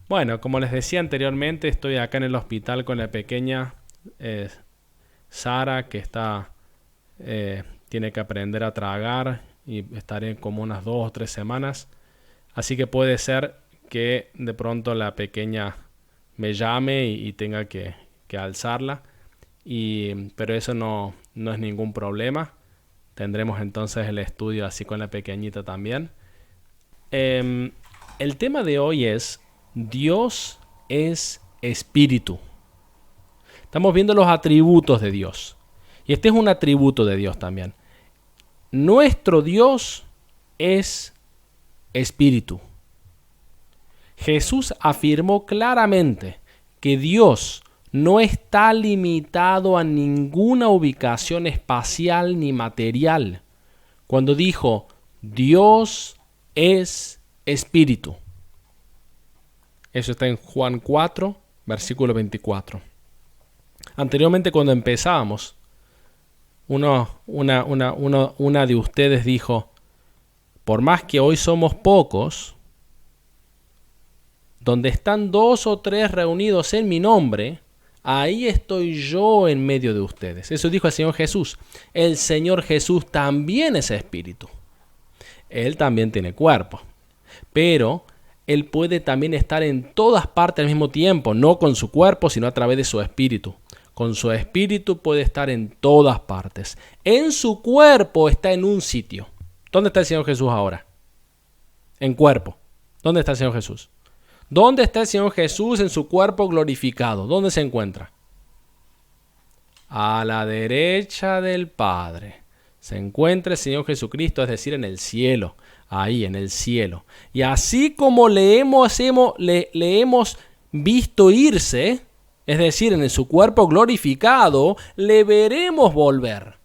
Bueno, como les decía anteriormente, estoy acá en el hospital con la pequeña eh, Sara, que tiene que aprender a tragar y estaré como unas 2 o 3 semanas. Así que puede ser que de pronto la pequeña me llame y tenga que alzarla. Pero eso no es ningún problema. Tendremos entonces el estudio así con la pequeñita también. Em, el tema de hoy es Dios es espíritu. Estamos viendo los atributos de Dios. Y este es un atributo de Dios también. Nuestro Dios es espíritu. Jesús afirmó claramente que Dios no está limitado a ninguna ubicación espacial ni material cuando dijo Dios es espíritu. Eso está en Juan 4, versículo 24. Anteriormente, cuando empezábamos, una de ustedes dijo, por más que hoy somos pocos, donde están 2 o 3 reunidos en mi nombre, ahí estoy yo en medio de ustedes. Eso dijo el Señor Jesús. El Señor Jesús también es espíritu. Él también tiene cuerpo. Pero Él puede también estar en todas partes al mismo tiempo, no con su cuerpo, sino a través de su espíritu. Con su espíritu puede estar en todas partes. En su cuerpo está en un sitio. ¿Dónde está el Señor Jesús ahora? En cuerpo. ¿Dónde está el Señor Jesús? ¿Dónde está el Señor Jesús en su cuerpo glorificado? ¿Dónde se encuentra? A la derecha del Padre se encuentra el Señor Jesucristo, es decir, en el cielo, ahí en el cielo. Y así como le hemos visto irse, es decir, en su cuerpo glorificado, le veremos volver.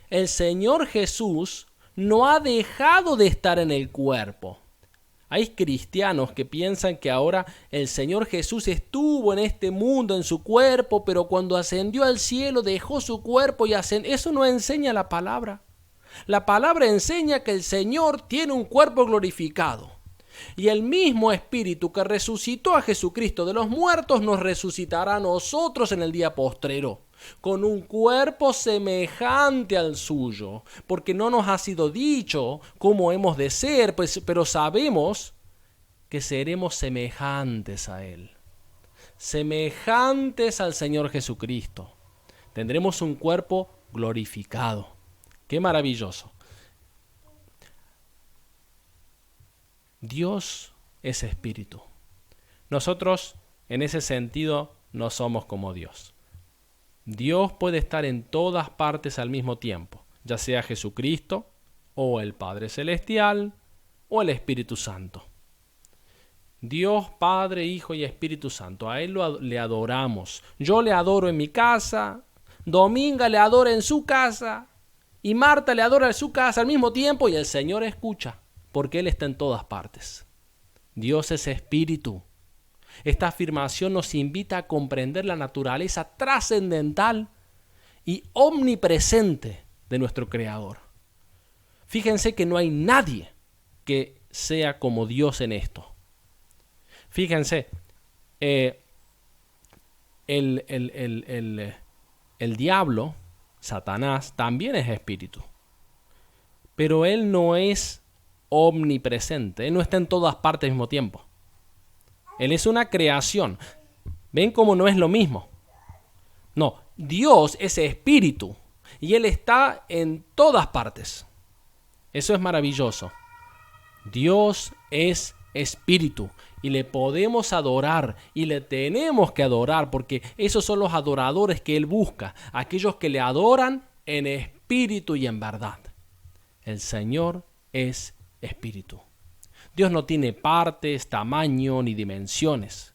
El Señor Jesús no ha dejado de estar en el cuerpo. Hay cristianos que piensan que ahora el Señor Jesús estuvo en este mundo, en su cuerpo, pero cuando ascendió al cielo dejó su cuerpo y ascendió. Eso no enseña la palabra. La palabra enseña que el Señor tiene un cuerpo glorificado. Y el mismo Espíritu que resucitó a Jesucristo de los muertos nos resucitará a nosotros en el día postrero, con un cuerpo semejante al suyo, porque no nos ha sido dicho cómo hemos de ser, pero sabemos que seremos semejantes a Él, semejantes al Señor Jesucristo. Tendremos un cuerpo glorificado. ¡Qué maravilloso! Dios es espíritu. Nosotros, en ese sentido, no somos como Dios. Dios puede estar en todas partes al mismo tiempo, ya sea Jesucristo, o el Padre Celestial, o el Espíritu Santo. Dios, Padre, Hijo y Espíritu Santo, a Él le adoramos. Yo le adoro en mi casa, Dominga le adora en su casa, y Marta le adora en su casa al mismo tiempo, y el Señor escucha, porque Él está en todas partes. Dios es espíritu. Esta afirmación nos invita a comprender la naturaleza trascendental y omnipresente de nuestro Creador. Fíjense que no hay nadie que sea como Dios en esto. Fíjense, el diablo, Satanás, también es espíritu. Pero él no es omnipresente, él no está en todas partes al mismo tiempo. Él es una creación. ¿Ven cómo no es lo mismo? No, Dios es espíritu y Él está en todas partes. Eso es maravilloso. Dios es espíritu y le podemos adorar y le tenemos que adorar porque esos son los adoradores que Él busca, aquellos que le adoran en espíritu y en verdad. El Señor es espíritu. Dios no tiene partes, tamaño ni dimensiones.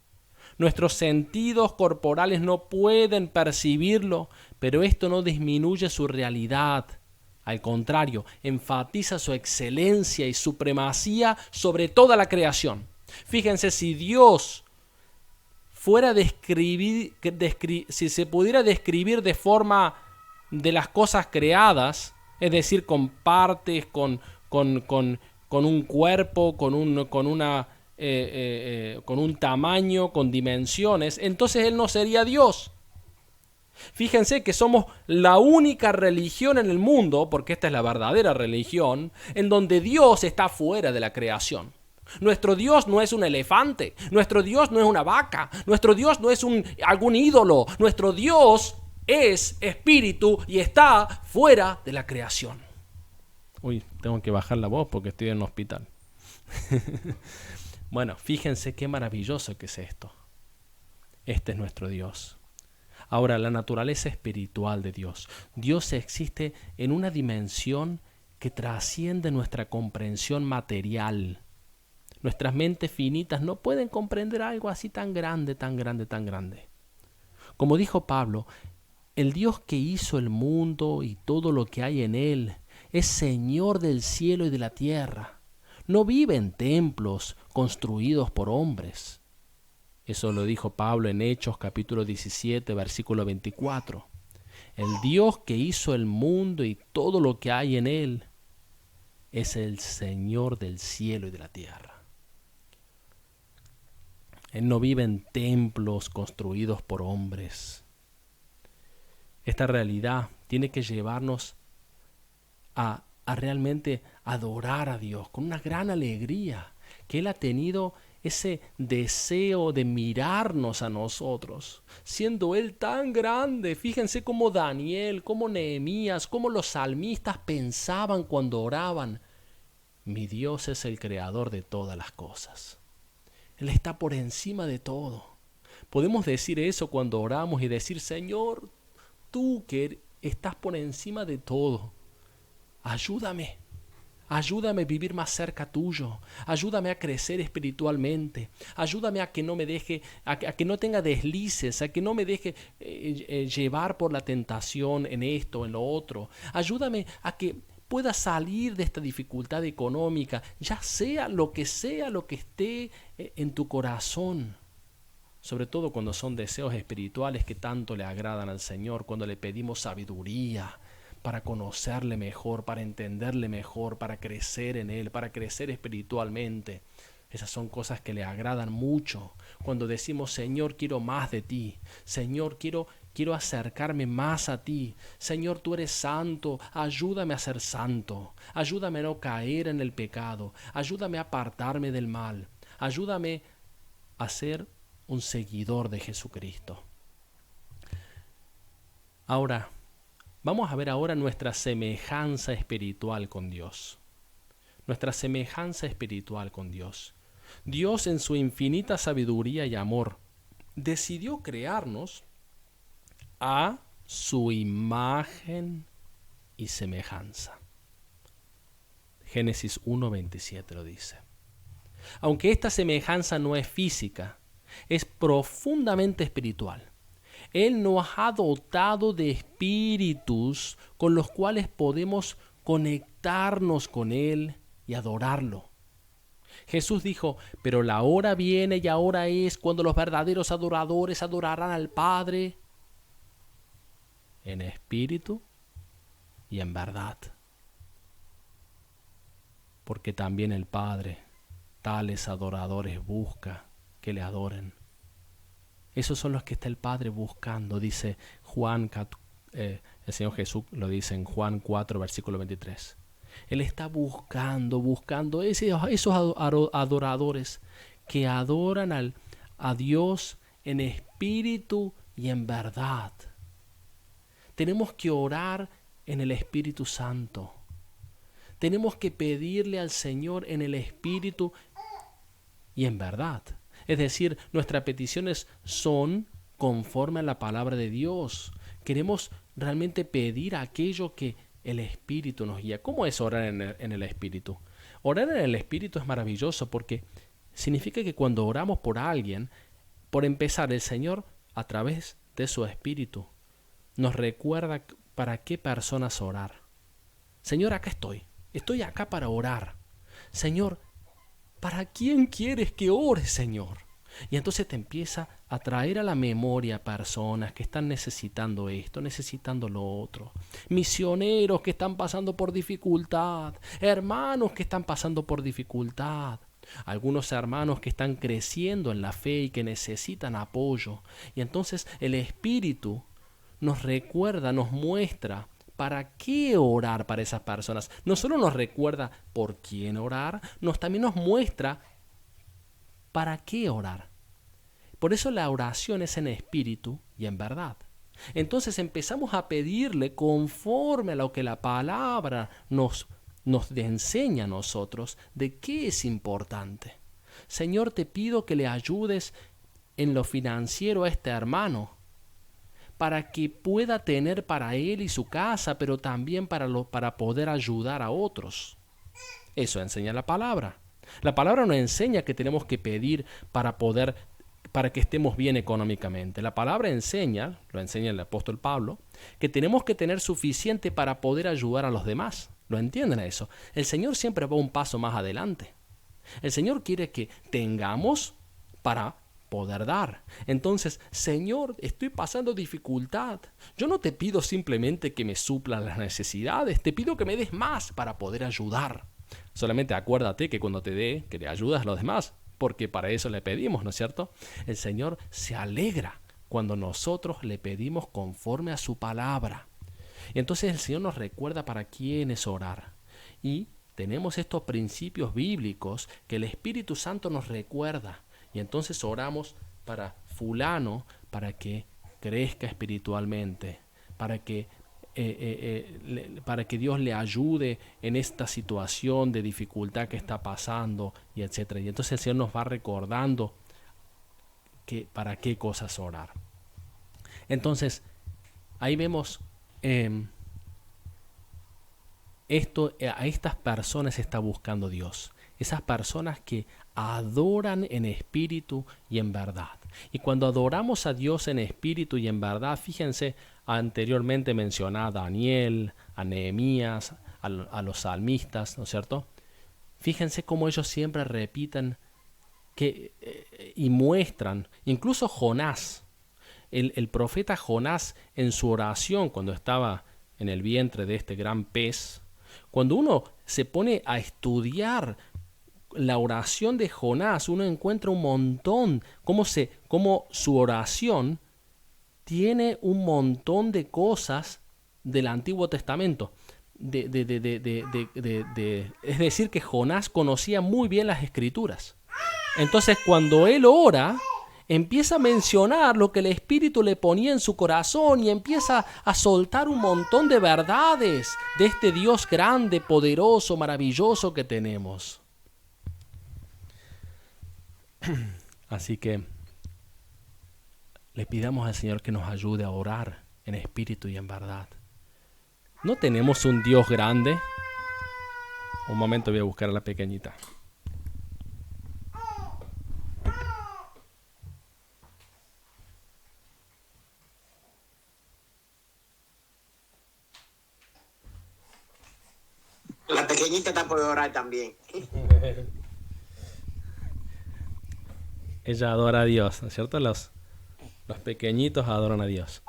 Nuestros sentidos corporales no pueden percibirlo, pero esto no disminuye su realidad. Al contrario, enfatiza su excelencia y supremacía sobre toda la creación. Fíjense, si Dios fuera si se pudiera describir de forma de las cosas creadas, es decir, con partes, con un cuerpo, con una con un tamaño, con dimensiones, entonces Él no sería Dios. Fíjense que somos la única religión en el mundo, porque esta es la verdadera religión, en donde Dios está fuera de la creación. Nuestro Dios no es un elefante, nuestro Dios no es una vaca, nuestro Dios no es algún ídolo, nuestro Dios es espíritu y está fuera de la creación. Uy, tengo que bajar la voz porque estoy en un hospital. Bueno, fíjense qué maravilloso que es esto. Este es nuestro Dios. Ahora, la naturaleza espiritual de Dios. Dios existe en una dimensión que trasciende nuestra comprensión material. Nuestras mentes finitas no pueden comprender algo así tan grande, tan grande, tan grande. Como dijo Pablo, el Dios que hizo el mundo y todo lo que hay en él es Señor del cielo y de la tierra. No vive en templos construidos por hombres. Eso lo dijo Pablo en Hechos capítulo 17, versículo 24. El Dios que hizo el mundo y todo lo que hay en él es el Señor del cielo y de la tierra. Él no vive en templos construidos por hombres. Esta realidad tiene que llevarnos a realmente adorar a Dios con una gran alegría que Él ha tenido ese deseo de mirarnos a nosotros, siendo Él tan grande. Fíjense cómo Daniel, cómo Nehemías, cómo los salmistas pensaban cuando oraban. Mi Dios es el creador de todas las cosas. Él está por encima de todo. Podemos decir eso cuando oramos y decir, Señor, tú que estás por encima de todo, ayúdame. Ayúdame a vivir más cerca tuyo. Ayúdame a crecer espiritualmente. Ayúdame a que no me deje, a que no tenga deslices, a que no me deje llevar por la tentación en esto, en lo otro. Ayúdame a que pueda salir de esta dificultad económica, ya sea lo que esté en tu corazón. Sobre todo cuando son deseos espirituales que tanto le agradan al Señor, cuando le pedimos sabiduría para conocerle mejor, para entenderle mejor, para crecer en Él, para crecer espiritualmente. Esas son cosas que le agradan mucho. Cuando decimos, Señor, quiero más de ti. Señor, quiero acercarme más a ti. Señor, tú eres santo, ayúdame a ser santo. Ayúdame a no caer en el pecado. Ayúdame a apartarme del mal. Ayúdame a ser un seguidor de Jesucristo. Ahora, vamos a ver ahora nuestra semejanza espiritual con Dios. Nuestra semejanza espiritual con Dios. Dios en su infinita sabiduría y amor decidió crearnos a su imagen y semejanza. Génesis 1:27 lo dice. Aunque esta semejanza no es física, es profundamente espiritual. Él nos ha dotado de espíritus con los cuales podemos conectarnos con Él y adorarlo. Jesús dijo, pero la hora viene y ahora es cuando los verdaderos adoradores adorarán al Padre en espíritu y en verdad. Porque también el Padre tales adoradores busca que le adoren. Esos son los que está el Padre buscando, dice Juan, el Señor Jesús lo dice en Juan 4, versículo 23. Él está buscando esos adoradores que adoran a Dios en espíritu y en verdad. Tenemos que orar en el Espíritu Santo. Tenemos que pedirle al Señor en el espíritu y en verdad. Es decir, nuestras peticiones son conforme a la palabra de Dios. Queremos realmente pedir aquello que el Espíritu nos guía. ¿Cómo es orar en el Espíritu? Orar en el Espíritu es maravilloso porque significa que cuando oramos por alguien, por empezar, el Señor, a través de su Espíritu, nos recuerda para qué personas orar. Señor, acá estoy. Estoy acá para orar. Señor, ¿para quién quieres que ore, Señor? Y entonces te empieza a traer a la memoria personas que están necesitando esto, necesitando lo otro. Misioneros que están pasando por dificultad. Hermanos que están pasando por dificultad. algunos hermanos que están creciendo en la fe y que necesitan apoyo. Y entonces el Espíritu nos recuerda, nos muestra para qué orar para esas personas. No solo nos recuerda por quién orar, también nos muestra para qué orar. Por eso la oración es en espíritu y en verdad. Entonces empezamos a pedirle conforme a lo que la palabra nos enseña a nosotros de qué es importante. Señor, te pido que le ayudes en lo financiero a este hermano, para que pueda tener para él y su casa, pero también para poder ayudar a otros. Eso enseña la palabra. La palabra nos enseña que tenemos que pedir para que estemos bien económicamente. La palabra enseña, lo enseña el apóstol Pablo, que tenemos que tener suficiente para poder ayudar a los demás. ¿Lo entienden a eso? El Señor siempre va un paso más adelante. El Señor quiere que tengamos para poder dar. Entonces, Señor, estoy pasando dificultad. Yo no te pido simplemente que me suplan las necesidades, te pido que me des más para poder ayudar. Solamente acuérdate que cuando te dé, que le ayudas a los demás, porque para eso le pedimos, ¿no es cierto? El Señor se alegra cuando nosotros le pedimos conforme a su palabra. Y entonces el Señor nos recuerda para quién es orar. Y tenemos estos principios bíblicos que el Espíritu Santo nos recuerda. Y entonces oramos para fulano, para que crezca espiritualmente, para que Dios le ayude en esta situación de dificultad que está pasando, y etcétera. Y entonces el Señor nos va recordando para qué cosas orar. Entonces, ahí vemos a estas personas está buscando Dios. Esas personas que adoran en espíritu y en verdad. Y cuando adoramos a Dios en espíritu y en verdad, fíjense, anteriormente mencioné a Daniel, a Nehemías, a los salmistas, ¿no es cierto? Fíjense cómo ellos siempre repiten y muestran, incluso Jonás, el profeta Jonás en su oración cuando estaba en el vientre de este gran pez, cuando uno se pone a estudiar la oración de Jonás, uno encuentra un montón, cómo su oración tiene un montón de cosas del Antiguo Testamento. Es decir, que Jonás conocía muy bien las Escrituras. Entonces, cuando él ora, empieza a mencionar lo que el Espíritu le ponía en su corazón y empieza a soltar un montón de verdades de este Dios grande, poderoso, maravilloso que tenemos. Así que le pidamos al Señor que nos ayude a orar en espíritu y en verdad. ¿No tenemos un Dios grande? Un momento, voy a buscar a la pequeñita. La pequeñita está por orar también. Ella adora a Dios, ¿no es cierto? Los pequeñitos adoran a Dios.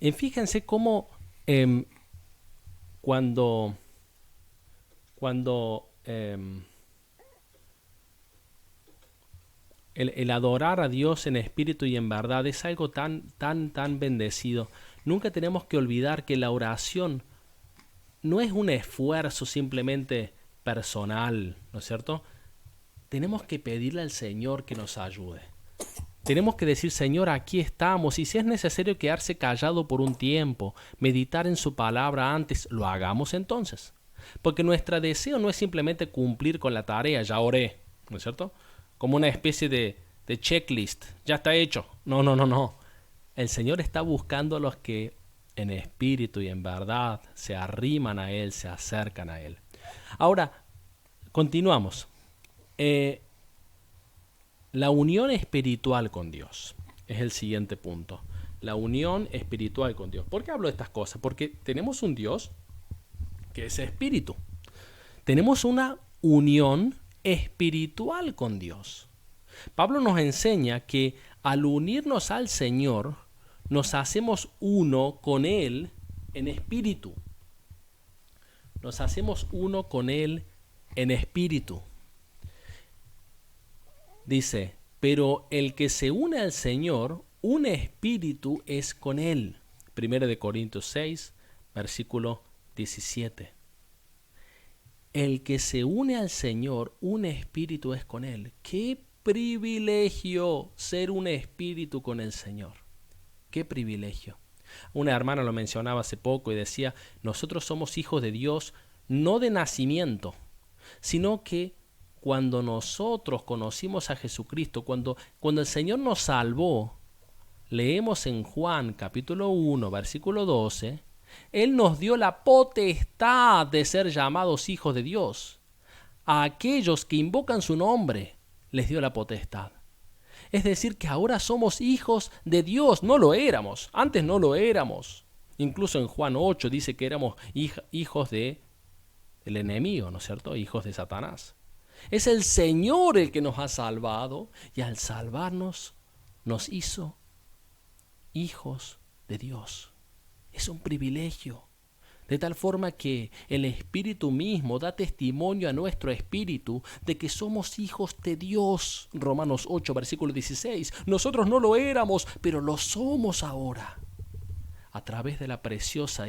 Y fíjense cómo cuando el adorar a Dios en espíritu y en verdad es algo tan bendecido. Nunca tenemos que olvidar que la oración no es un esfuerzo simplemente personal, ¿no es cierto? Tenemos que pedirle al Señor que nos ayude. Tenemos que decir, Señor, aquí estamos, y si es necesario quedarse callado por un tiempo, meditar en su palabra antes, lo hagamos entonces. Porque nuestro deseo no es simplemente cumplir con la tarea, ya oré, ¿no es cierto? Como una especie de checklist, ya está hecho. No. El Señor está buscando a los que en espíritu y en verdad se arriman a Él, se acercan a Él. Ahora, continuamos. La unión espiritual con Dios es el siguiente punto. La unión espiritual con Dios. ¿Por qué hablo de estas cosas? Porque tenemos un Dios que es espíritu. Tenemos una unión espiritual con Dios. Pablo nos enseña que al unirnos al Señor, nos hacemos uno con Él en espíritu. Nos hacemos uno con Él en espíritu. Dice, pero el que se une al Señor, un espíritu es con Él. 1 Corintios 6, versículo 17. El que se une al Señor, un espíritu es con Él. ¡Qué privilegio ser un espíritu con el Señor! ¡Qué privilegio! Una hermana lo mencionaba hace poco y decía, nosotros somos hijos de Dios no de nacimiento, sino que cuando nosotros conocimos a Jesucristo, cuando el Señor nos salvó, leemos en Juan capítulo 1, versículo 12, Él nos dio la potestad de ser llamados hijos de Dios. A aquellos que invocan su nombre, les dio la potestad. Es decir, que ahora somos hijos de Dios. No lo éramos. Antes no lo éramos. Incluso en Juan 8 dice que éramos hijos del enemigo, ¿no es cierto? Hijos de Satanás. Es el Señor el que nos ha salvado y al salvarnos nos hizo hijos de Dios. Es un privilegio. De tal forma que el Espíritu mismo da testimonio a nuestro espíritu de que somos hijos de Dios. Romanos 8, versículo 16. Nosotros no lo éramos, pero lo somos ahora. A través de la preciosa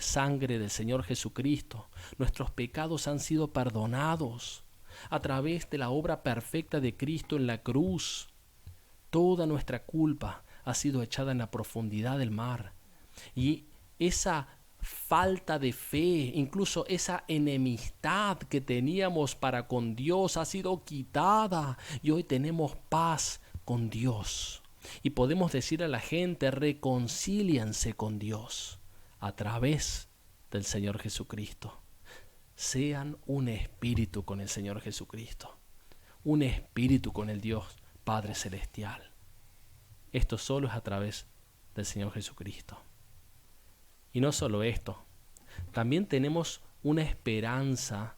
sangre del Señor Jesucristo, nuestros pecados han sido perdonados. A través de la obra perfecta de Cristo en la cruz, toda nuestra culpa ha sido echada en la profundidad del mar. Y esa falta de fe, incluso esa enemistad que teníamos para con Dios ha sido quitada y hoy tenemos paz con Dios. Y podemos decir a la gente, reconcílianse con Dios a través del Señor Jesucristo. Sean un espíritu con el Señor Jesucristo, un espíritu con el Dios Padre Celestial. Esto solo es a través del Señor Jesucristo. Y no solo esto, también tenemos una esperanza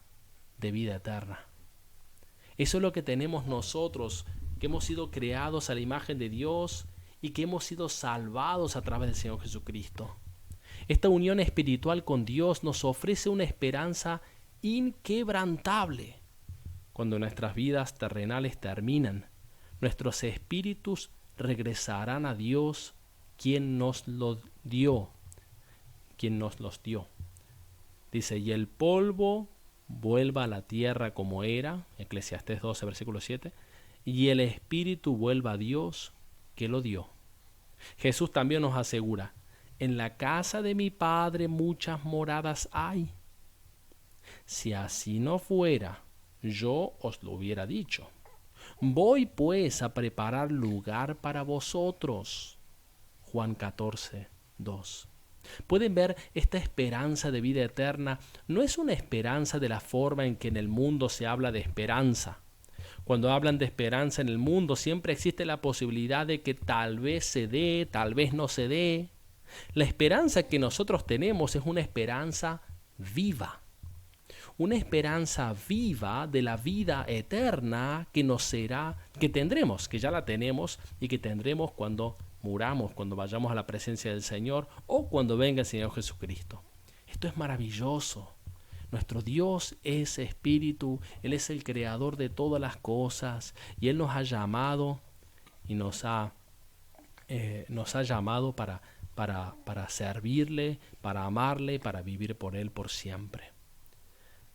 de vida eterna. Eso es lo que tenemos nosotros, que hemos sido creados a la imagen de Dios y que hemos sido salvados a través del Señor Jesucristo. Esta unión espiritual con Dios nos ofrece una esperanza inquebrantable. Cuando nuestras vidas terrenales terminan, nuestros espíritus regresarán a Dios, quien nos los dio. Dice, y el polvo vuelva a la tierra como era, Eclesiastés 12, versículo 7, y el espíritu vuelva a Dios que lo dio. Jesús también nos asegura, en la casa de mi Padre muchas moradas hay. Si así no fuera, yo os lo hubiera dicho. Voy pues a preparar lugar para vosotros. Juan 14, 2. Pueden ver, esta esperanza de vida eterna no es una esperanza de la forma en que en el mundo se habla de esperanza. Cuando hablan de esperanza en el mundo siempre existe la posibilidad de que tal vez se dé, tal vez no se dé. La esperanza que nosotros tenemos es una esperanza viva. Una esperanza viva de la vida eterna que tendremos, que ya la tenemos y que tendremos cuando muramos, cuando vayamos a la presencia del Señor o cuando venga el Señor Jesucristo. Esto es maravilloso. Nuestro Dios es espíritu, Él es el creador de todas las cosas y Él nos ha llamado y nos ha llamado para servirle, para amarle, para vivir por Él por siempre.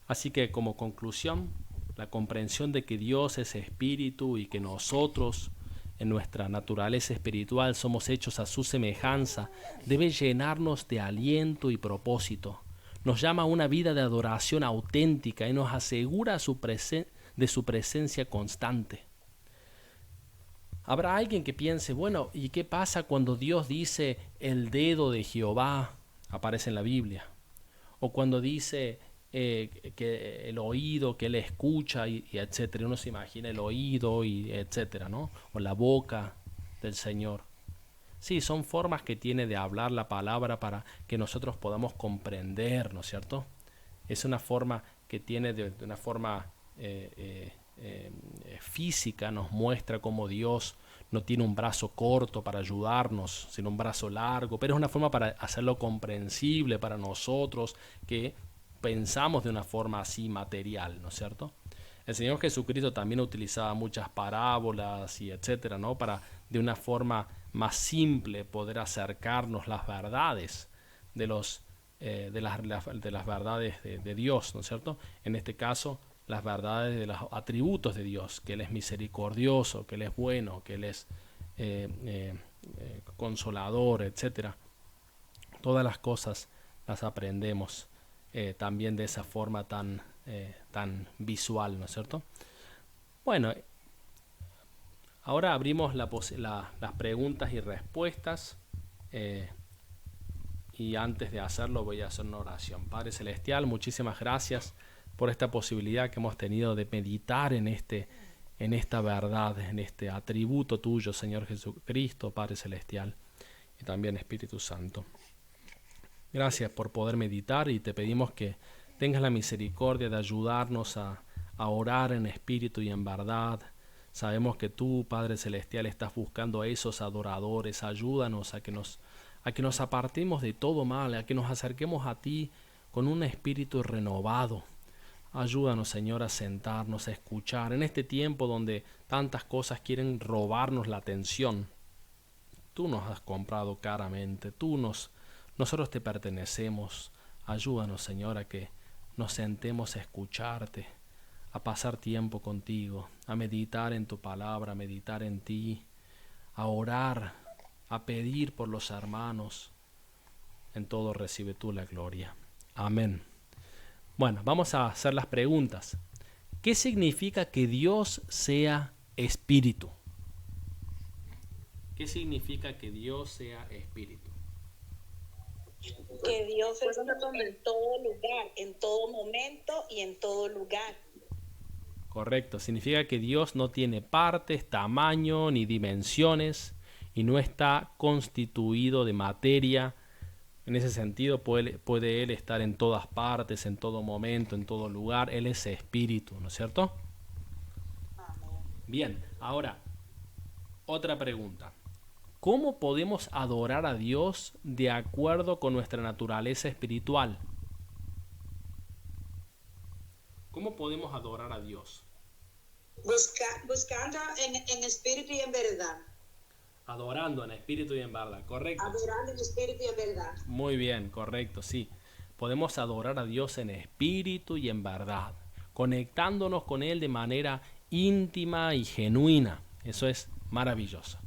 Así que como conclusión, la comprensión de que Dios es espíritu y que nosotros en nuestra naturaleza espiritual somos hechos a su semejanza debe llenarnos de aliento y propósito. Nos llama a una vida de adoración auténtica y nos asegura de su presencia constante. Habrá alguien que piense, bueno, ¿y qué pasa cuando Dios dice el dedo de Jehová aparece en la Biblia? O cuando dice que el oído, que Él escucha y etcétera. Uno se imagina el oído y etcétera, ¿no? O la boca del Señor. Sí, son formas que tiene de hablar la palabra para que nosotros podamos comprender, ¿no es cierto? Es una forma que tiene de una forma física, nos muestra cómo Dios no tiene un brazo corto para ayudarnos, sino un brazo largo, pero es una forma para hacerlo comprensible para nosotros, que pensamos de una forma así material, ¿no es cierto? El Señor Jesucristo también utilizaba muchas parábolas y etcétera, ¿no? Para de una forma más simple poder acercarnos las verdades de las verdades de Dios, ¿no es cierto? En este caso, las verdades de los atributos de Dios, que Él es misericordioso, que Él es bueno, que Él es consolador, etcétera. Todas las cosas las aprendemos también de esa forma tan visual, ¿no es cierto? Bueno, ahora abrimos las preguntas y respuestas. Y antes de hacerlo voy a hacer una oración. Padre Celestial, muchísimas gracias por esta posibilidad que hemos tenido de meditar en esta verdad, en este atributo tuyo, Señor Jesucristo, Padre Celestial, y también Espíritu Santo. Gracias por poder meditar y te pedimos que tengas la misericordia de ayudarnos a orar en espíritu y en verdad. Sabemos que tú, Padre Celestial, estás buscando a esos adoradores. Ayúdanos a que nos apartemos de todo mal, a que nos acerquemos a ti con un espíritu renovado. Ayúdanos, Señor, a sentarnos, a escuchar. En este tiempo donde tantas cosas quieren robarnos la atención, tú nos has comprado caramente, nosotros te pertenecemos. Ayúdanos, Señor, a que nos sentemos a escucharte, a pasar tiempo contigo, a meditar en tu palabra, a meditar en ti, a orar, a pedir por los hermanos. En todo recibe tú la gloria. Amén. Bueno, vamos a hacer las preguntas. ¿Qué significa que Dios sea espíritu? ¿Qué significa que Dios sea espíritu? Que Dios es en todo lugar, en todo momento y en todo lugar. Correcto, significa que Dios no tiene partes, tamaño ni dimensiones y no está constituido de materia. En ese sentido puede Él estar en todas partes, en todo momento, en todo lugar. Él es espíritu, ¿no es cierto? Bien, ahora, otra pregunta. ¿Cómo podemos adorar a Dios de acuerdo con nuestra naturaleza espiritual? ¿Cómo podemos adorar a Dios? Buscando en espíritu y en verdad. Adorando en espíritu y en verdad, correcto. Adorando en espíritu y en verdad. Muy bien, correcto, sí. Podemos adorar a Dios en espíritu y en verdad, conectándonos con Él de manera íntima y genuina. Eso es maravilloso.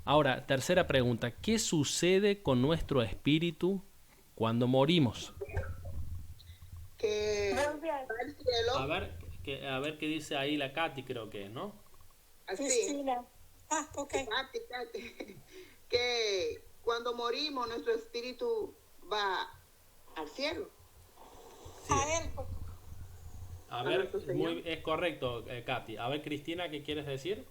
Ahora, tercera pregunta. ¿Qué sucede con nuestro espíritu cuando morimos? Que al cielo, A ver qué dice ahí la Katy, creo que es, ¿no? así, Cristina. Ok. que cuando morimos nuestro espíritu va al cielo. Sí. A él. A ver, es correcto, Katy. A ver, Cristina, ¿qué quieres decir?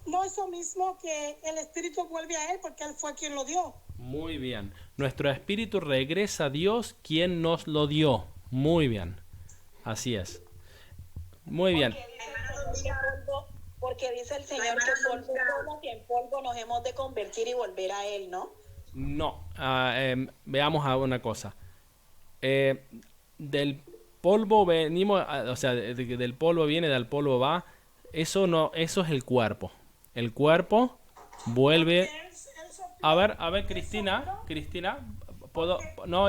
No, eso mismo, que el espíritu vuelve a él porque él fue quien lo dio. Muy bien. Nuestro espíritu regresa a Dios, quien nos lo dio. Muy bien. Así es. Muy bien. Porque dice el Señor que polvo somos y en polvo nos hemos de convertir y volver a Él, ¿no? No. Veamos a una cosa. Del polvo venimos, o sea, del polvo viene, del polvo va. Eso no, eso es el cuerpo. El cuerpo vuelve. A ver, Cristina, ¿puedo? No,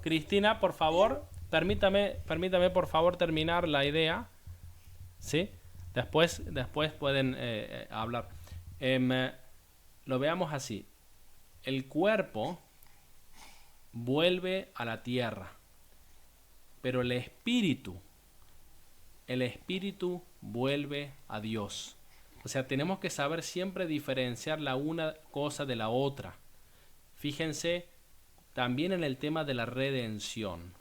Cristina, por favor, permítame por favor terminar la idea, ¿sí? Después pueden hablar. Lo veamos así. El cuerpo vuelve a la tierra, pero el espíritu vuelve a Dios. O sea, tenemos que saber siempre diferenciar la una cosa de la otra. Fíjense también en el tema de la redención.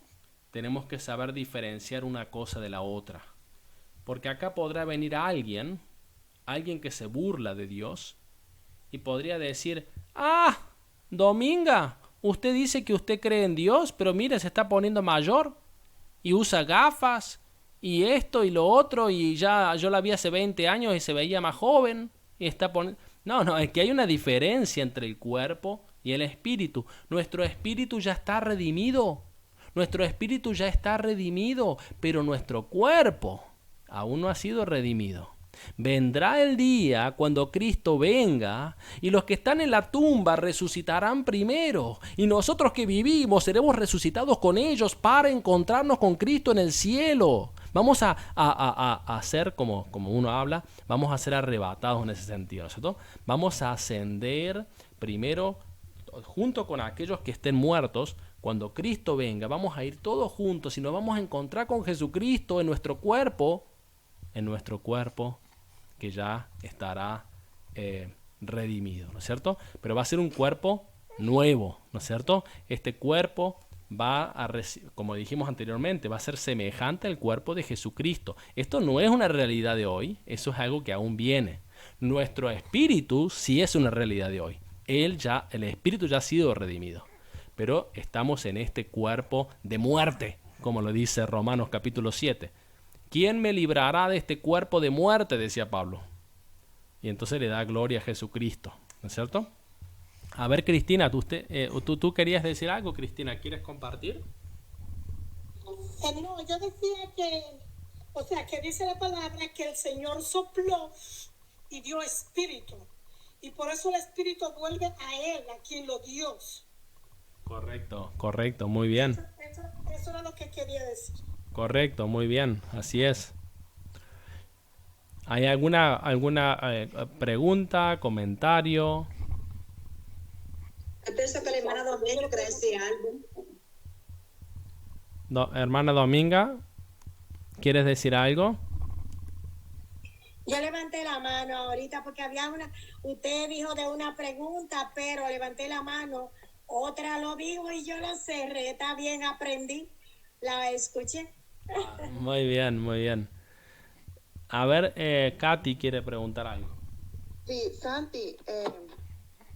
Tenemos que saber diferenciar una cosa de la otra. Porque acá podrá venir alguien que se burla de Dios y podría decir: ¡ah! Dominga, usted dice que usted cree en Dios, pero mire, se está poniendo mayor y usa gafas y esto y lo otro, y ya yo la vi hace 20 años y se veía más joven y está poniendo... No, es que hay una diferencia entre el cuerpo y el espíritu. Nuestro espíritu ya está redimido. Nuestro espíritu ya está redimido, pero nuestro cuerpo aún no ha sido redimido. Vendrá el día cuando Cristo venga y los que están en la tumba resucitarán primero y nosotros que vivimos seremos resucitados con ellos para encontrarnos con Cristo en el cielo. Vamos a ser, como uno habla, vamos a ser arrebatados en ese sentido, ¿no es cierto? Vamos a ascender primero junto con aquellos que estén muertos. Cuando Cristo venga, vamos a ir todos juntos y nos vamos a encontrar con Jesucristo en nuestro cuerpo que ya estará redimido, ¿no es cierto? Pero va a ser un cuerpo nuevo, ¿no es cierto? Este cuerpo va a, como dijimos anteriormente, va a ser semejante al cuerpo de Jesucristo. Esto no es una realidad de hoy, eso es algo que aún viene. Nuestro espíritu sí es una realidad de hoy. El espíritu ya ha sido redimido, pero estamos en este cuerpo de muerte, como lo dice Romanos capítulo 7. ¿Quién me librará de este cuerpo de muerte?, decía Pablo. Y entonces le da gloria a Jesucristo, ¿no es cierto? A ver, Cristina, tú querías decir algo, Cristina, ¿quieres compartir? No, yo decía que dice la palabra que el Señor sopló y dio espíritu. Y por eso el espíritu vuelve a Él, a quien lo dio. Correcto, muy bien. Eso era lo que quería decir. Correcto, muy bien, así es. ¿Hay alguna pregunta, comentario? Yo pienso que la hermana Dominga quiere decir algo. Hermana Dominga, ¿quieres decir algo? Yo levanté la mano ahorita porque usted dijo de una pregunta, pero levanté la mano, otra lo dijo y yo lo cerré, está bien, aprendí, la escuché. Muy bien. A ver, Katy quiere preguntar algo. Sí, Santi,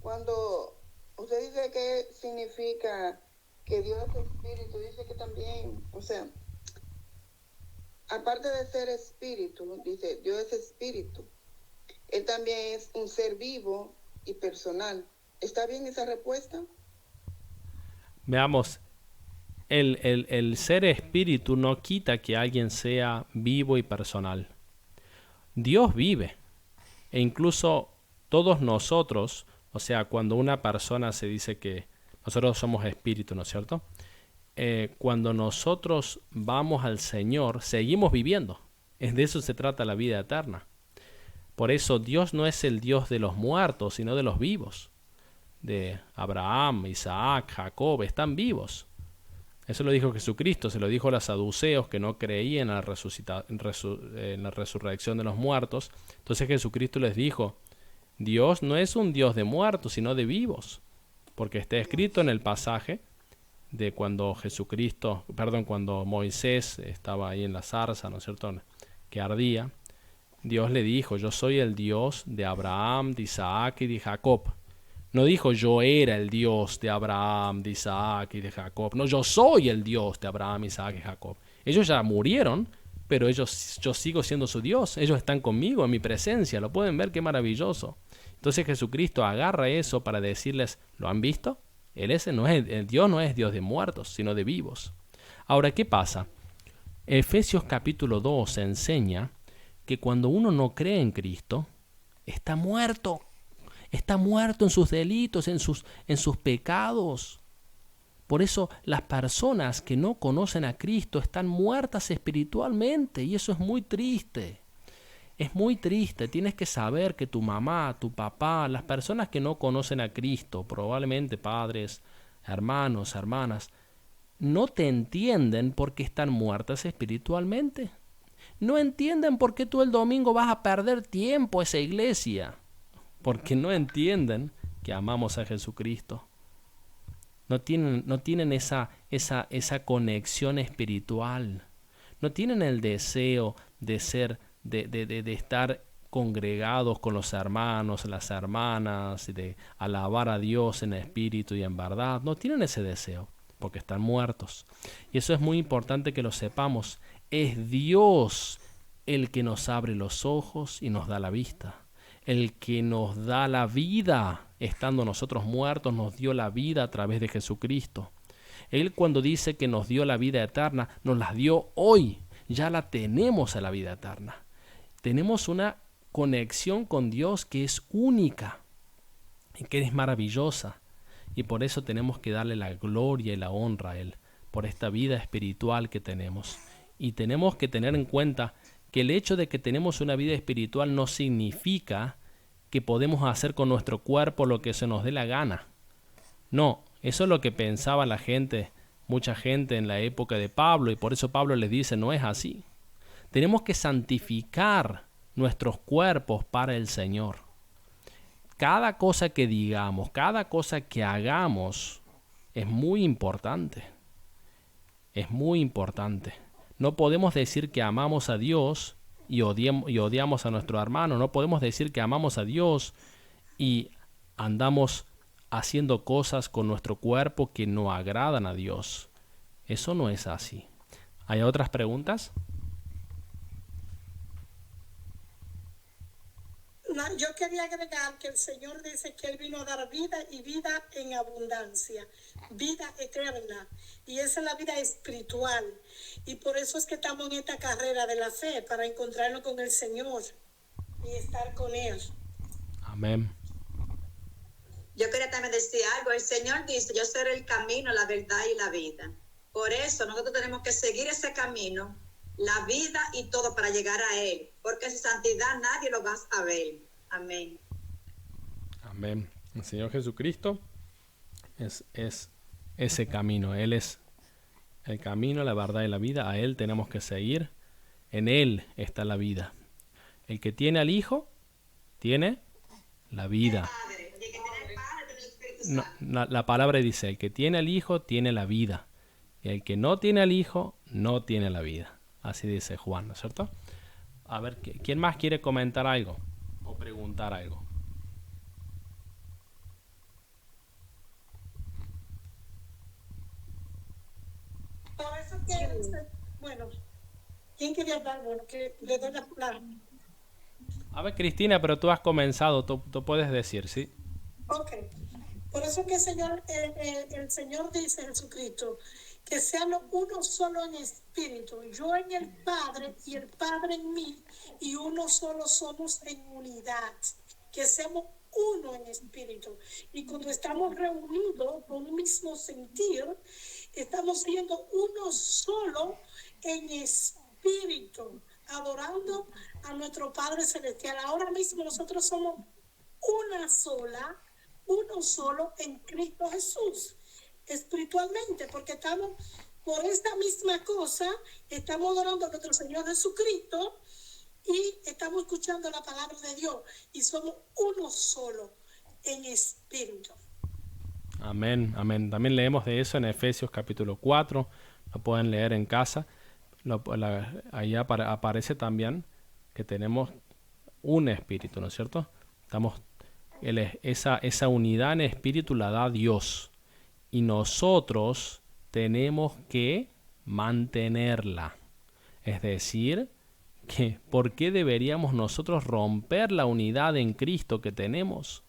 cuando usted dice que significa que Dios es espíritu, dice que también, o sea, aparte de ser espíritu, dice Dios es espíritu, Él también es un ser vivo y personal. ¿Está bien esa respuesta? Veamos. El ser espíritu no quita que alguien sea vivo y personal. Dios vive. E incluso todos nosotros, o sea, cuando una persona se dice que nosotros somos espíritu, ¿no es cierto? Cuando nosotros vamos al Señor, seguimos viviendo. De eso se trata la vida eterna. Por eso Dios no es el Dios de los muertos, sino de los vivos. De Abraham, Isaac, Jacob, están vivos. Eso lo dijo Jesucristo, se lo dijo a los saduceos que no creían en la resurrección de los muertos. Entonces Jesucristo les dijo, Dios no es un Dios de muertos, sino de vivos. Porque está escrito en el pasaje de cuando cuando Moisés estaba ahí en la zarza, ¿no es cierto?, que ardía. Dios le dijo, yo soy el Dios de Abraham, de Isaac y de Jacob. No dijo yo era el Dios de Abraham, de Isaac y de Jacob. No, yo soy el Dios de Abraham, Isaac y Jacob. Ellos ya murieron, pero yo sigo siendo su Dios. Ellos están conmigo en mi presencia. Lo pueden ver, qué maravilloso. Entonces Jesucristo agarra eso para decirles, ¿lo han visto? El Dios no es Dios de muertos, sino de vivos. Ahora, ¿qué pasa? Efesios capítulo 2 enseña que cuando uno no cree en Cristo, está muerto. Está muerto en sus delitos, en sus pecados. Por eso las personas que no conocen a Cristo están muertas espiritualmente y eso es muy triste. Es muy triste. Tienes que saber que tu mamá, tu papá, las personas que no conocen a Cristo, probablemente padres, hermanos, hermanas, no te entienden porque están muertas espiritualmente. No entienden por qué tú el domingo vas a perder tiempo a esa iglesia. Porque no entienden que amamos a Jesucristo. No tienen esa conexión espiritual. No tienen el deseo de estar congregados con los hermanos, las hermanas, de alabar a Dios en espíritu y en verdad. No tienen ese deseo, porque están muertos. Y eso es muy importante que lo sepamos. Es Dios el que nos abre los ojos y nos da la vista. El que nos da la vida, estando nosotros muertos, nos dio la vida a través de Jesucristo. Él cuando dice que nos dio la vida eterna, nos la dio hoy. Ya la tenemos a la vida eterna. Tenemos una conexión con Dios que es única y que es maravillosa. Y por eso tenemos que darle la gloria y la honra a Él, por esta vida espiritual que tenemos. Y tenemos que tener en cuenta que el hecho de que tenemos una vida espiritual no significa que podemos hacer con nuestro cuerpo lo que se nos dé la gana. No, eso es lo que pensaba la gente, mucha gente en la época de Pablo, y por eso Pablo les dice, no es así. Tenemos que santificar nuestros cuerpos para el Señor. Cada cosa que digamos, cada cosa que hagamos es muy importante. Es muy importante. No podemos decir que amamos a Dios y odiamos a nuestro hermano. No podemos decir que amamos a Dios y andamos haciendo cosas con nuestro cuerpo que no agradan a Dios. Eso no es así. ¿Hay otras preguntas? No, yo quería agregar que el Señor dice que Él vino a dar vida y vida en abundancia, vida eterna. Y esa es la vida espiritual. Y por eso es que estamos en esta carrera de la fe, para encontrarnos con el Señor y estar con Él. Amén. Yo quería también decir algo. El Señor dice, yo seré el camino, la verdad y la vida. Por eso nosotros tenemos que seguir ese camino, la vida y todo para llegar a Él. Porque sin santidad nadie lo va a ver. Amén. Amén. El Señor Jesucristo es ese camino. Él es el camino, la verdad y la vida. A Él tenemos que seguir. En Él está la vida. El que tiene al Hijo, tiene la vida. No, la palabra dice, el que tiene al Hijo, tiene la vida. Y el que no tiene al Hijo, no tiene la vida. Así dice Juan, ¿no es cierto? A ver, ¿quién más quiere comentar algo? O preguntar algo. Por eso que, bueno, ¿quién quería hablar? Bueno, que le doy la palabra. A ver, Cristina, pero tú has comenzado, tú puedes decir, ¿sí? Ok. Por eso que el Señor dice, Jesucristo, que seamos uno solo en espíritu, yo en el Padre y el Padre en mí, y uno solo somos en unidad, que seamos uno en espíritu. Y cuando estamos reunidos con un mismo sentir, estamos siendo uno solo en espíritu, adorando a nuestro Padre Celestial. Ahora mismo nosotros somos una sola, uno solo en Cristo Jesús, espiritualmente, porque estamos por esta misma cosa, estamos adorando a nuestro Señor Jesucristo y estamos escuchando la palabra de Dios y somos uno solo en espíritu. Amén, amén. También leemos de eso en Efesios capítulo 4, lo pueden leer en casa. Ahí aparece también que tenemos un espíritu, ¿no es cierto? Esa unidad en espíritu la da Dios y nosotros tenemos que mantenerla. Es decir, que ¿por qué deberíamos nosotros romper la unidad en Cristo que tenemos?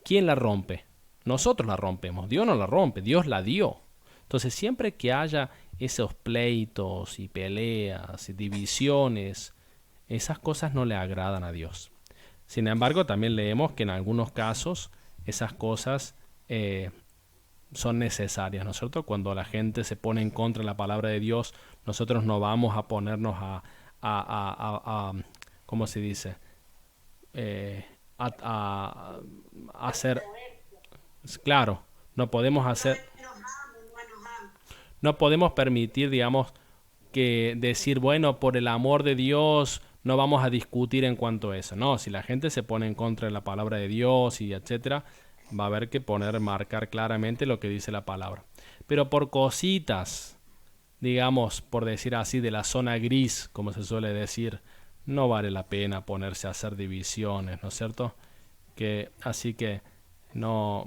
¿Quién la rompe? Nosotros la rompemos, Dios no la rompe, Dios la dio. Entonces siempre que haya esos pleitos y peleas y divisiones, esas cosas no le agradan a Dios. Sin embargo, también leemos que en algunos casos esas cosas son necesarias, ¿no es cierto? Cuando la gente se pone en contra de la palabra de Dios, nosotros no vamos a ponernos a ¿cómo se dice? A hacer... Claro, no podemos hacer... No podemos permitir, digamos, que decir, bueno, por el amor de Dios no vamos a discutir en cuanto a eso. No, si la gente se pone en contra de la palabra de Dios y etcétera, va a haber que marcar claramente lo que dice la palabra. Pero por cositas, digamos, por decir así, de la zona gris, como se suele decir, no vale la pena ponerse a hacer divisiones, ¿no es cierto? Así que no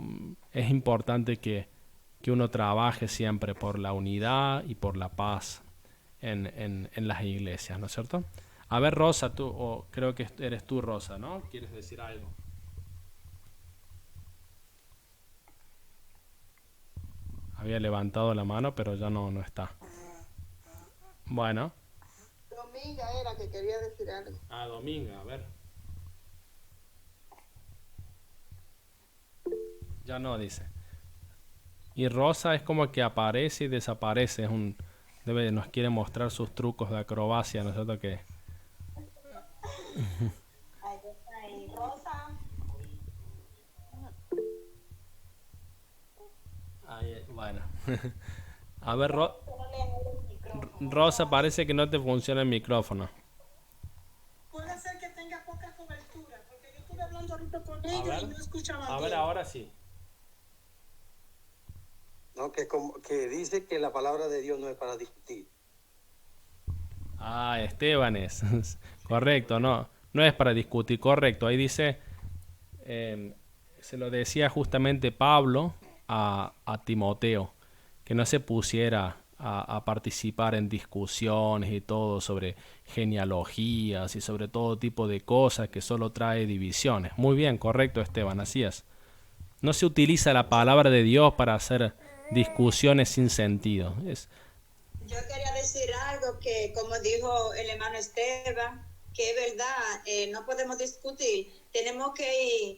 es importante que uno trabaje siempre por la unidad y por la paz en las iglesias, ¿no es cierto? A ver, Rosa, creo que eres tú, Rosa, ¿no? ¿Quieres decir algo? Había levantado la mano, pero ya no está. Bueno. Dominga era que quería decir algo. Ah, Dominga, a ver. Ya no, dice. Y Rosa es como que aparece y desaparece. Nos quiere mostrar sus trucos de acrobacia, ¿no es cierto? Que Ahí está ahí. Rosa. ahí, bueno. A ver, Rosa, parece que no te funciona el micrófono. Puede ser que tenga poca cobertura, porque yo estuve hablando ahorita con A ella ver, y no escuchaba a ver, bien. ahora sí. No, que dice que la palabra de Dios no es para discutir. Ah, Esteban es. Correcto, no. No es para discutir, correcto. Ahí dice, se lo decía justamente Pablo a Timoteo, que no se pusiera a participar en discusiones y todo sobre genealogías y sobre todo tipo de cosas que solo trae divisiones. Muy bien, correcto, Esteban, así es. No se utiliza la palabra de Dios para hacer discusiones sin sentido. Yo quería decir algo que, como dijo el hermano Esteban, que es verdad, no podemos discutir, tenemos que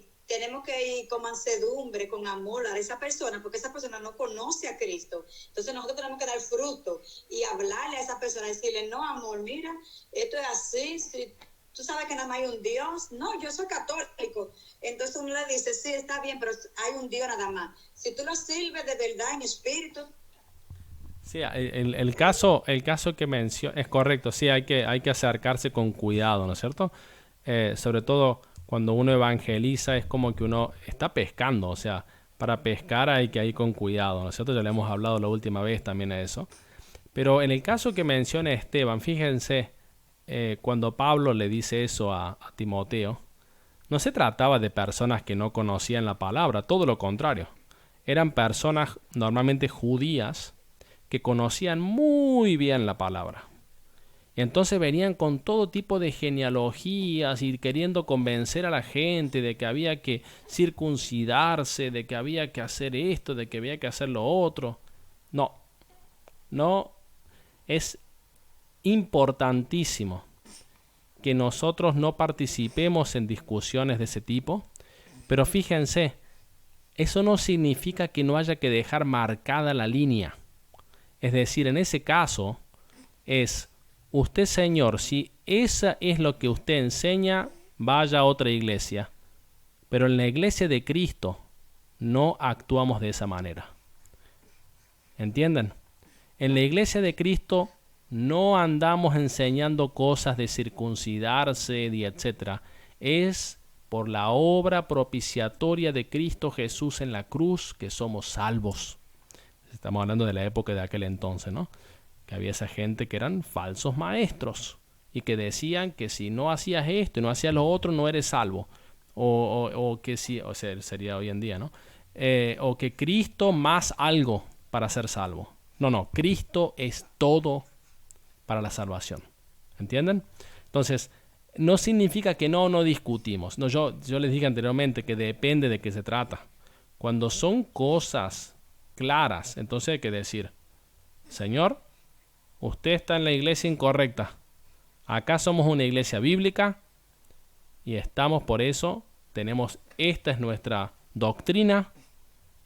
ir con mansedumbre, con amor a esa persona, porque esa persona no conoce a Cristo. Entonces nosotros tenemos que dar fruto y hablarle a esa persona, decirle, no, amor, mira, esto es así, si tú sabes que nada más hay un Dios. No, yo soy católico. Entonces uno le dice, sí, está bien, pero hay un Dios nada más. Si tú lo sirves de verdad en espíritu. Sí, el caso que menciona es correcto, sí, hay que acercarse con cuidado, ¿no es cierto? Sobre todo cuando uno evangeliza es como que uno está pescando, o sea, para pescar hay que ir con cuidado, ¿no es cierto? Ya le hemos hablado la última vez también de eso. Pero en el caso que menciona Esteban, fíjense, cuando Pablo le dice eso a Timoteo, no se trataba de personas que no conocían la palabra, todo lo contrario. Eran personas normalmente judías que conocían muy bien la palabra. Y entonces venían con todo tipo de genealogías y queriendo convencer a la gente de que había que circuncidarse, de que había que hacer esto, de que había que hacer lo otro. No, es importantísimo que nosotros no participemos en discusiones de ese tipo, pero fíjense, eso no significa que no haya que dejar marcada la línea. Es decir, en ese caso es, usted señor, si esa es lo que usted enseña, vaya a otra iglesia. Pero en la iglesia de Cristo no actuamos de esa manera. ¿Entienden? En la iglesia de Cristo no andamos enseñando cosas de circuncidarse y etcétera. Es por la obra propiciatoria de Cristo Jesús en la cruz que somos salvos. Estamos hablando de la época de aquel entonces, ¿no? Que había esa gente que eran falsos maestros y que decían que si no hacías esto y no hacías lo otro no eres salvo. O que si, o sea, sería hoy en día, ¿no? O que Cristo más algo para ser salvo. No, Cristo es todo para la salvación. ¿Entienden? Entonces, no significa que no discutimos. No, yo les dije anteriormente que depende de qué se trata. Cuando son cosas claras, entonces hay que decir, Señor, usted está en la iglesia incorrecta. Acá somos una iglesia bíblica y estamos por eso, esta es nuestra doctrina,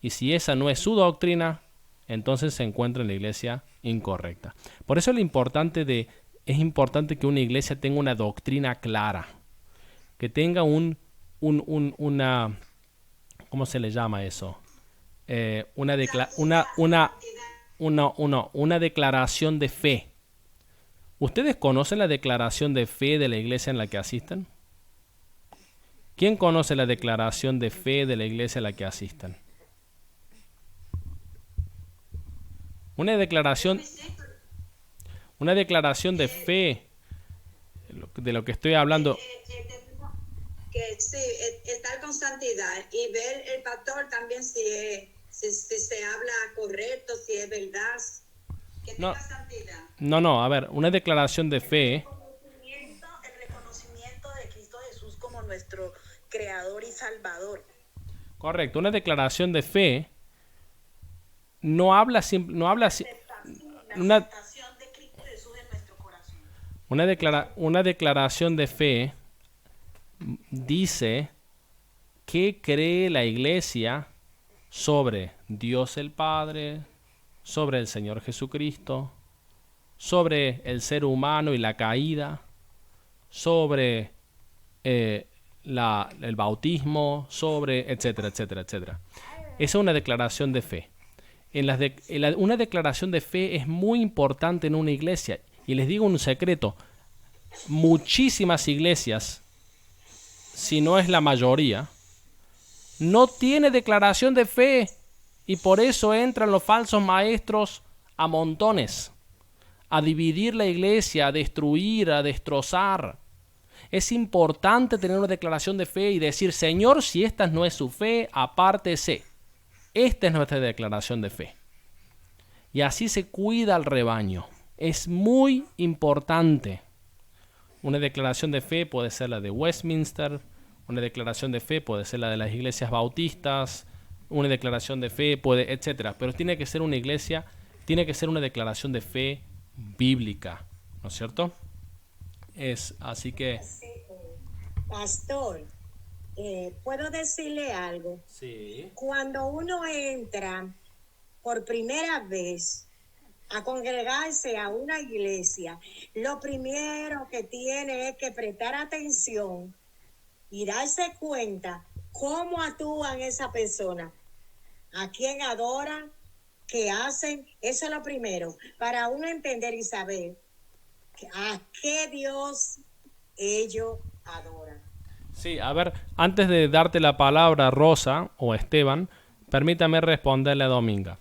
y si esa no es su doctrina, entonces se encuentra en la iglesia incorrecta. Por eso es importante que una iglesia tenga una doctrina clara, que tenga una, ¿cómo se le llama eso? Una declaración de fe. ¿Ustedes conocen la declaración de fe de la iglesia en la que asisten? ¿Quién conoce la declaración de fe de la iglesia a la que asisten? Una declaración de fe, de lo que estoy hablando. Que sí, estar con santidad y ver el pastor también si se habla correcto, si es verdad, que tenga santidad. No, a ver, una declaración de fe. El reconocimiento de Cristo Jesús como nuestro creador y salvador. Correcto, una declaración de fe no habla una, de Cristo Jesús en nuestro corazón. una declaración de fe dice qué cree la iglesia sobre Dios el Padre, sobre el Señor Jesucristo, sobre el ser humano y la caída, sobre el bautismo, sobre etcétera, etcétera, etcétera. Esa es una declaración de fe. Una declaración de fe es muy importante en una iglesia. Y les digo un secreto, muchísimas iglesias, si no es la mayoría, no tiene declaración de fe. Y por eso entran los falsos maestros a montones, a dividir la iglesia, a destruir, a destrozar. Es importante tener una declaración de fe y decir, Señor, si esta no es su fe, apártese. Esta es nuestra declaración de fe. Y así se cuida al rebaño. Es muy importante. Una declaración de fe puede ser la de Westminster, una declaración de fe puede ser la de las iglesias bautistas, una declaración de fe puede, etcétera. Pero tiene que ser una iglesia, tiene que ser una declaración de fe bíblica, ¿no es cierto? Así que... Pastor, ¿puedo decirle algo? Sí. Cuando uno entra por primera vez a congregarse a una iglesia, lo primero que tiene es que prestar atención y darse cuenta cómo actúan esa persona, a quién adoran, qué hacen. Eso es lo primero, para uno entender y saber a qué Dios ellos adoran. Sí, a ver, antes de darte la palabra, Rosa o Esteban, permítame responderle a Dominga.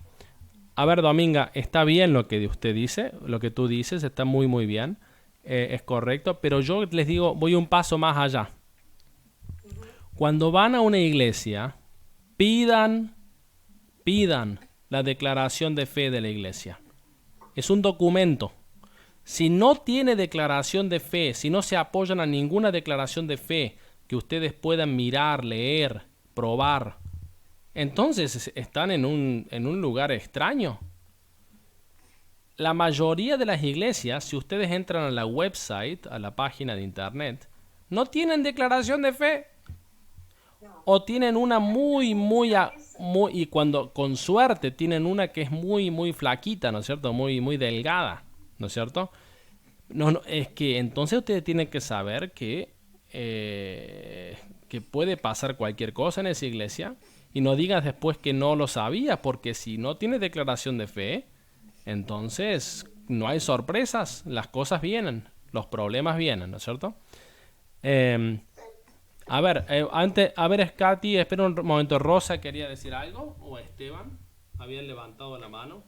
A ver, Dominga, está bien lo que usted dice, lo que tú dices, está muy, muy bien, es correcto, pero yo les digo, voy un paso más allá. Cuando van a una iglesia, pidan la declaración de fe de la iglesia. Es un documento. Si no tiene declaración de fe, si no se apoyan a ninguna declaración de fe que ustedes puedan mirar, leer, probar, entonces están en un lugar extraño. La mayoría de las iglesias, si ustedes entran a la website, a la página de internet, no tienen declaración de fe. O tienen una muy, y cuando con suerte tienen una que es muy, muy flaquita, ¿no es cierto? Muy, muy delgada, ¿no es cierto? No, es que entonces ustedes tienen que saber que puede pasar cualquier cosa en esa iglesia y no digas después que no lo sabía, porque si no tiene declaración de fe, entonces no hay sorpresas, las cosas vienen, los problemas vienen, ¿no es cierto? A ver, Katy, espera un momento, Rosa quería decir algo, o Esteban, habían levantado la mano.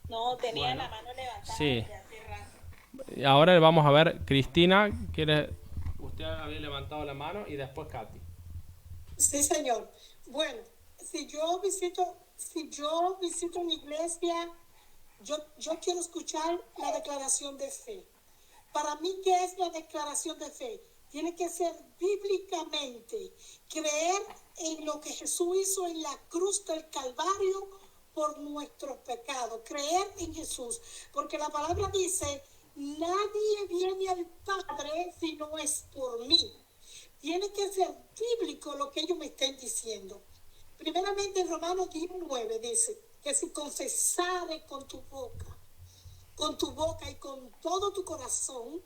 No, tenía Bueno, la mano levantada sí. desde hace rato. Y ahora vamos a ver, Cristina, usted había levantado la mano y después Katy. Sí, señor. Bueno, si yo visito una iglesia, yo quiero escuchar la declaración de fe. Para mí, ¿qué es la declaración de fe? Tiene que ser bíblicamente, creer en lo que Jesús hizo en la cruz del Calvario por nuestros pecados, creer en Jesús, porque la palabra dice, nadie viene al Padre si no es por mí. Tiene que ser bíblico lo que ellos me estén diciendo. Primeramente en Romanos 10:9 dice que si confesares con tu boca y con todo tu corazón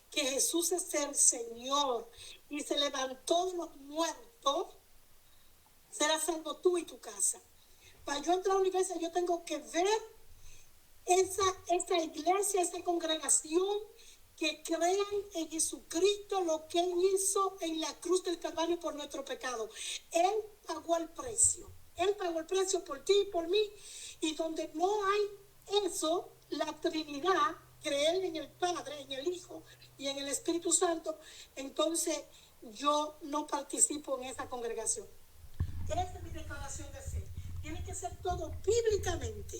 que Jesús es el Señor y se levantó de los muertos, serás salvo tú y tu casa. Para yo entrar a una iglesia, yo tengo que ver esa iglesia, esa congregación que crean en Jesucristo, lo que Él hizo en la cruz del Calvario por nuestro pecado. Él pagó el precio. Él pagó el precio por ti y por mí. Y donde no hay eso, la Trinidad, creer en el Padre, en el Hijo y en el Espíritu Santo, entonces yo no participo en esa congregación. Esa es mi declaración de fe. Tiene que ser todo bíblicamente.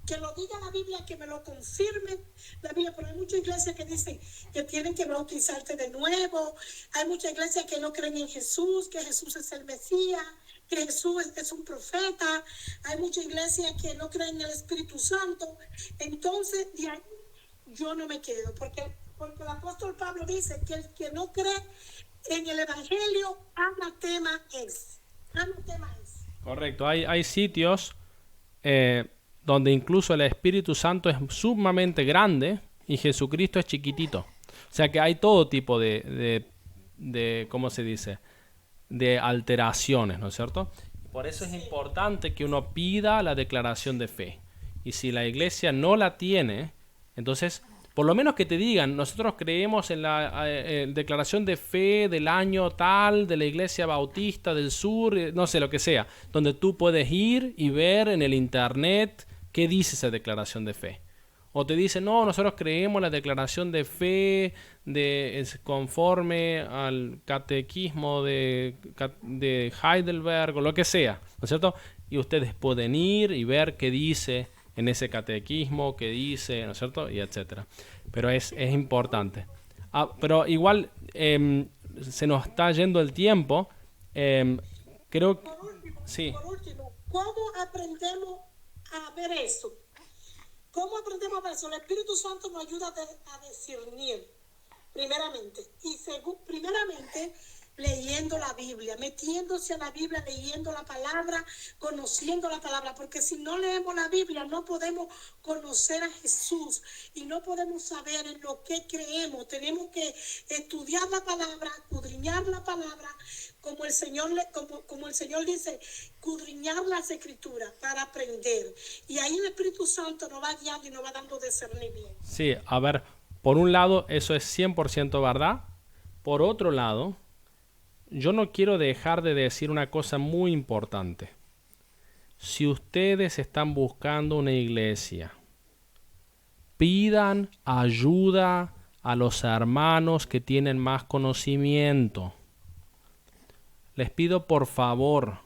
Que lo diga la Biblia, que me lo confirme la Biblia, pero hay muchas iglesias que dicen que tienen que bautizarte de nuevo, hay muchas iglesias que no creen en Jesús, que Jesús es el Mesías, que Jesús es un profeta, hay muchas iglesias que no creen en el Espíritu Santo. Entonces, de ahí yo no me quedo, porque el apóstol Pablo dice que el que no cree en el Evangelio, anatema es. Anatema es. Correcto, hay sitios donde incluso el Espíritu Santo es sumamente grande y Jesucristo es chiquitito. O sea que hay todo tipo de ¿cómo se dice? De alteraciones, ¿no es cierto? Por eso es importante que uno pida la declaración de fe. Y si la iglesia no la tiene, entonces, por lo menos que te digan, nosotros creemos en la declaración de fe del año tal, de la iglesia bautista del sur, no sé, lo que sea, donde tú puedes ir y ver en el internet qué dice esa declaración de fe. O te dicen, no, nosotros creemos la declaración de fe es conforme al catequismo de Heidelberg o lo que sea, ¿no es cierto? Y ustedes pueden ir y ver qué dice en ese catequismo, qué dice, ¿no es cierto? Y etcétera. Pero es importante. Pero igual se nos está yendo el tiempo. Creo que... Sí. Por último, ¿cómo aprendemos a ver eso? ¿Cómo aprendemos a ver eso? El Espíritu Santo nos ayuda a discernir, primeramente. Y primeramente, leyendo la Biblia, metiéndose a la Biblia, leyendo la palabra, conociendo la palabra. Porque si no leemos la Biblia, no podemos conocer a Jesús y no podemos saber en lo que creemos. Tenemos que estudiar la palabra, escudriñar la palabra, como el Señor dice, escudriñar las Escrituras para aprender. Y ahí el Espíritu Santo nos va guiando y nos va dando discernimiento. Sí, a ver, por un lado, eso es 100% verdad. Por otro lado, yo no quiero dejar de decir una cosa muy importante. Si ustedes están buscando una iglesia, pidan ayuda a los hermanos que tienen más conocimiento. Les pido por favor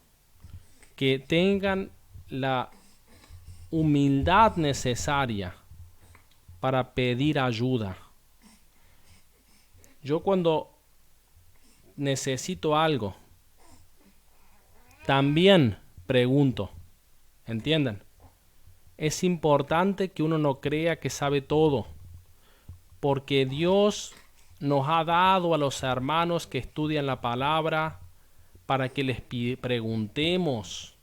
que tengan la humildad necesaria para pedir ayuda. Yo cuando necesito algo, también pregunto, ¿entienden? Es importante que uno no crea que sabe todo, porque Dios nos ha dado a los hermanos que estudian la palabra para que les preguntemos,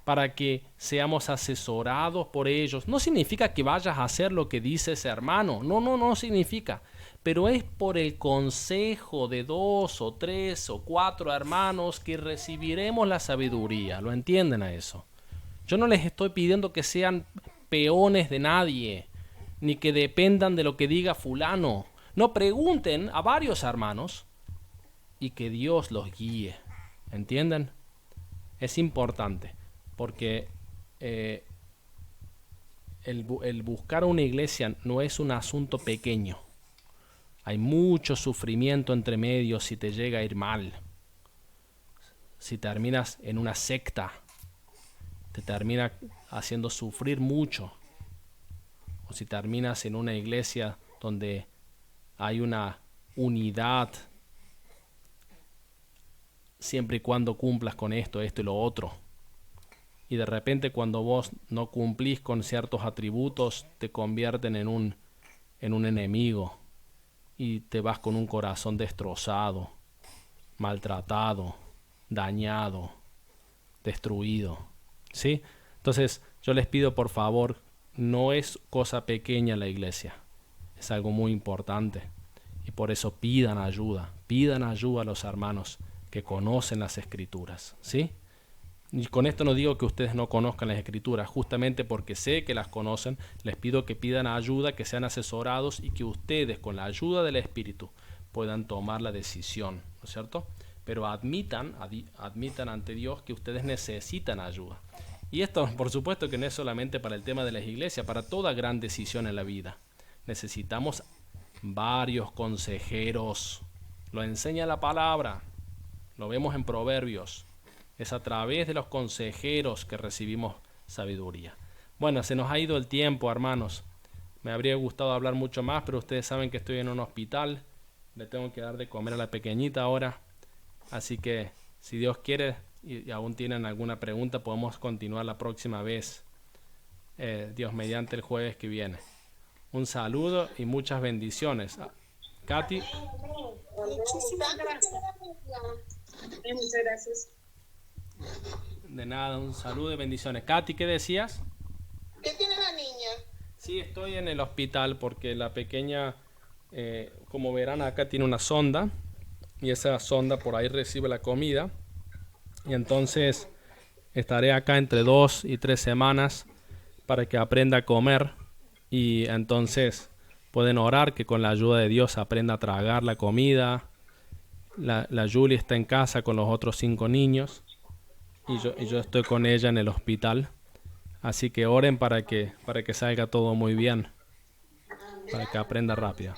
para que seamos asesorados por ellos. No significa que vayas a hacer lo que dice ese hermano, no significa. Pero es por el consejo de 2 o 3 o 4 hermanos que recibiremos la sabiduría. ¿Lo entienden a eso? Yo no les estoy pidiendo que sean peones de nadie, ni que dependan de lo que diga fulano. No, pregunten a varios hermanos y que Dios los guíe. ¿Entienden? Es importante porque el buscar una iglesia no es un asunto pequeño. Hay mucho sufrimiento entre medios si te llega a ir mal. Si terminas en una secta, te termina haciendo sufrir mucho. O si terminas en una iglesia donde hay una unidad, siempre y cuando cumplas con esto y lo otro. Y de repente cuando vos no cumplís con ciertos atributos, te convierten en un enemigo. Y te vas con un corazón destrozado, maltratado, dañado, destruido. ¿Sí? Entonces, yo les pido por favor, no es cosa pequeña la iglesia. Es algo muy importante. Y por eso pidan ayuda a los hermanos que conocen las Escrituras. ¿Sí? Y con esto no digo que ustedes no conozcan las Escrituras, justamente porque sé que las conocen, les pido que pidan ayuda, que sean asesorados y que ustedes, con la ayuda del Espíritu, puedan tomar la decisión, ¿no es cierto? Pero admitan ante Dios que ustedes necesitan ayuda. Y esto, por supuesto, que no es solamente para el tema de las iglesias, para toda gran decisión en la vida. Necesitamos varios consejeros. Lo enseña la palabra, lo vemos en Proverbios. Es a través de los consejeros que recibimos sabiduría. Bueno, se nos ha ido el tiempo, hermanos. Me habría gustado hablar mucho más, pero ustedes saben que estoy en un hospital. Le tengo que dar de comer a la pequeñita ahora. Así que, si Dios quiere y aún tienen alguna pregunta, podemos continuar la próxima vez. Dios mediante el jueves que viene. Un saludo y muchas bendiciones. Katy. Muchísimas gracias. Muchas gracias. De nada, un saludo y bendiciones. Katy, ¿qué decías? ¿Qué tiene la niña? Sí, estoy en el hospital porque la pequeña, como verán, acá tiene una sonda y esa sonda por ahí recibe la comida. Y entonces estaré acá entre 2 y 3 semanas para que aprenda a comer. Y entonces pueden orar que con la ayuda de Dios aprenda a tragar la comida. La Julie está en casa con los otros 5 niños y yo estoy con ella en el hospital. Así que oren para que salga todo muy bien, para que aprenda rápido.